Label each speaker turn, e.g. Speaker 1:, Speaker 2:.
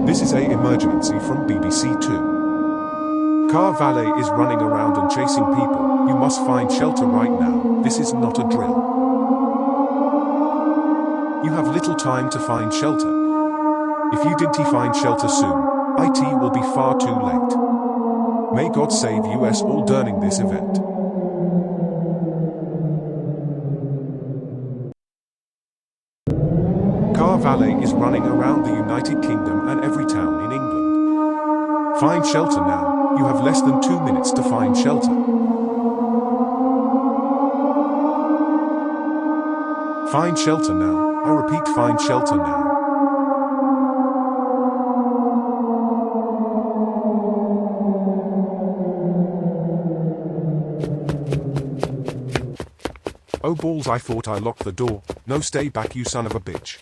Speaker 1: This is a emergency from BBC Two. Car Valet is running around and chasing people. You must find shelter right now. This is not a drill. You have little time to find shelter. If you didn't find shelter soon, it will be far too late. May God save us all during this event. Car Valet is running around the United Kingdom and every town in England. Find shelter now. You have less than 2 minutes to find shelter. Find shelter now. I repeat, find shelter now. Oh balls, I thought I locked the door. No, stay back, you son of a bitch.